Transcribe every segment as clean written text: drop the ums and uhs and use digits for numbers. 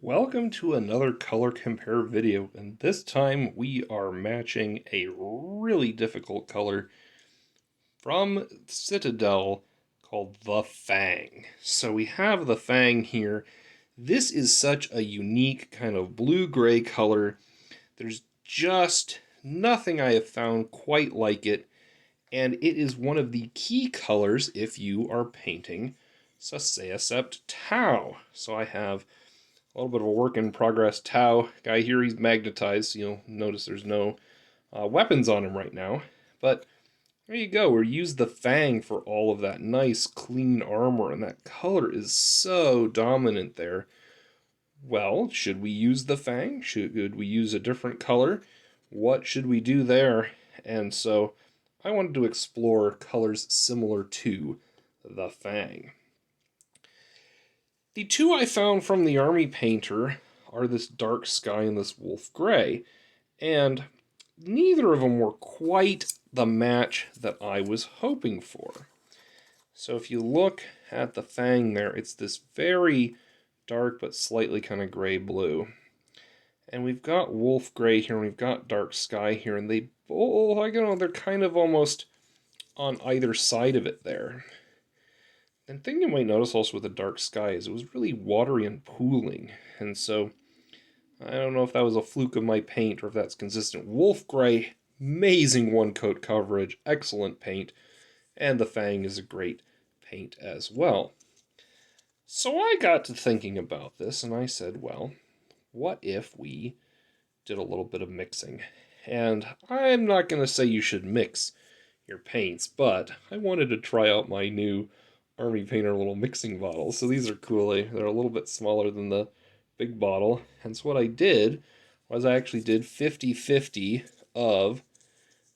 Welcome to another color compare video, and this time we are matching a really difficult color from Citadel called the Fang. So we have the Fang here. This is such a unique kind of blue-gray color. There's just nothing I have found quite like it, and it is one of the key colors if you are painting Saceacept Tau. So I have a little bit of a work in progress Tau guy here. He's magnetized, so you'll notice there's no weapons on him right now. But there you go. We use the Fang for all of that nice, clean armor, and that color is so dominant there. Well, should we use the Fang? Should we use a different color? What should we do there? And so I wanted to explore colors similar to the Fang. The two I found from the Army Painter are this dark sky and this wolf gray, and neither of them were quite the match that I was hoping for. So if you look at the Fang there, it's this very dark but slightly kind of gray blue. And we've got wolf gray here, and we've got dark sky here, and they both, I don't know, they're kind of almost on either side of it there. And thing you might notice also with the dark sky is it was really watery and pooling. And so I don't know if that was a fluke of my paint or if that's consistent. Wolf Gray, amazing one-coat coverage, excellent paint. And the Fang is a great paint as well. So I got to thinking about this and I said, well, what if we did a little bit of mixing? And I'm not going to say you should mix your paints, but I wanted to try out my new Army Painter little mixing bottles. So these are cool. They're a little bit smaller than the big bottle. And so what I did was I actually did 50-50 of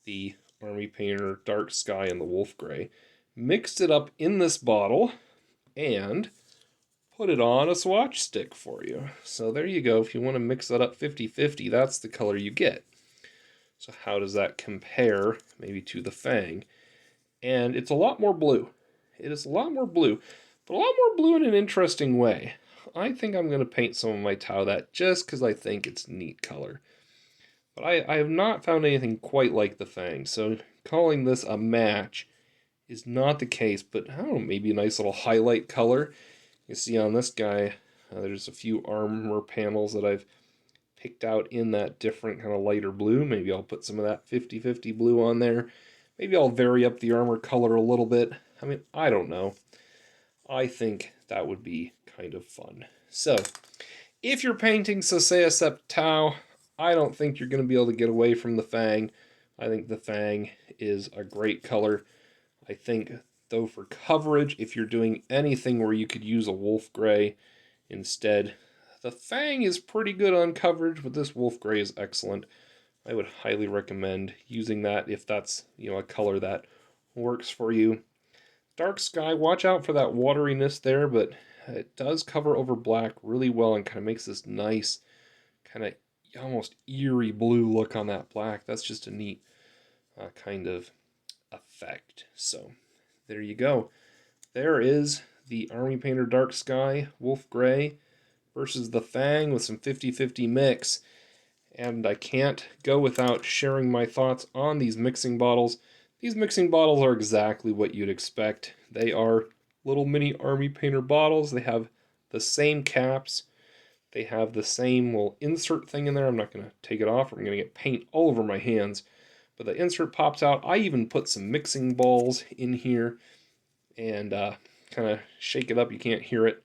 the Army Painter Dark Sky and the Wolf Gray. Mixed it up in this bottle and put it on a swatch stick for you. So there you go. If you want to mix that up 50-50, that's the color you get. So how does that compare maybe to the Fang? And it's a lot more blue. It is a lot more blue, but a lot more blue in an interesting way. I think I'm going to paint some of my Tau that just because I think it's a neat color. But I have not found anything quite like the Fang, so calling this a match is not the case, but I don't know, maybe a nice little highlight color. You see on this guy, there's a few armor panels that I've picked out in that different kind of lighter blue. Maybe I'll put some of that 50-50 blue on there. Maybe I'll vary up the armor color a little bit. I mean, I don't know. I think that would be kind of fun. So, if you're painting Saceacept Tau, I don't think you're going to be able to get away from the Fang. I think the Fang is a great color. I think, though, for coverage, if you're doing anything where you could use a wolf gray instead, the Fang is pretty good on coverage, but this wolf gray is excellent. I would highly recommend using that if that's, a color that works for you. Dark sky, watch out for that wateriness there, but it does cover over black really well and kind of makes this nice, kind of almost eerie blue look on that black. That's just a neat kind of effect. So there you go. There is the Army Painter Dark Sky Wolf Gray versus the Fang with some 50-50 mix. And I can't go without sharing my thoughts on these mixing bottles. These mixing bottles are exactly what you'd expect. They are little mini Army Painter bottles. They have the same caps. They have the same little insert thing in there. I'm not going to take it off or I'm going to get paint all over my hands. But the insert pops out. I even put some mixing balls in here and kind of shake it up. You can't hear it.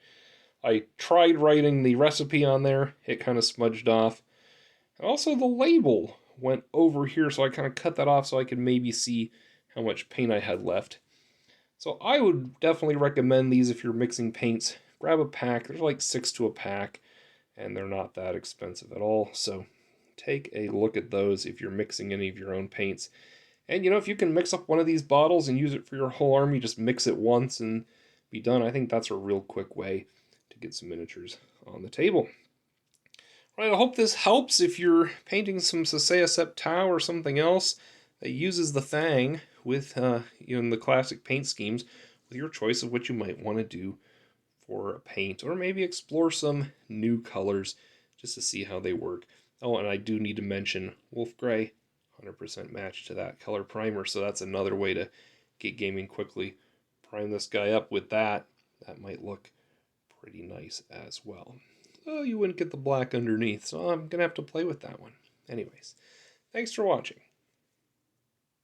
I tried writing the recipe on there. It kind of smudged off. And also the label went over here, so I kind of cut that off so I could maybe see how much paint I had left. So I would definitely recommend these if you're mixing paints. Grab a pack. There's like 6 to a pack, and they're not that expensive at all. So take a look at those if you're mixing any of your own paints. And if you can mix up one of these bottles and use it for your whole army, just mix it once and be done. I think that's a real quick way to get some miniatures on the table. Right, I hope this helps if you're painting some Saceacept Tau or something else that uses the Fang with in the classic paint schemes with your choice of what you might want to do for a paint, or maybe explore some new colors just to see how they work. Oh, and I do need to mention Wolf Gray, 100% match to that color primer, so that's another way to get gaming quickly. Prime this guy up with that. That might look pretty nice as well. Oh, you wouldn't get the black underneath, so I'm going to have to play with that one. Anyways, thanks for watching.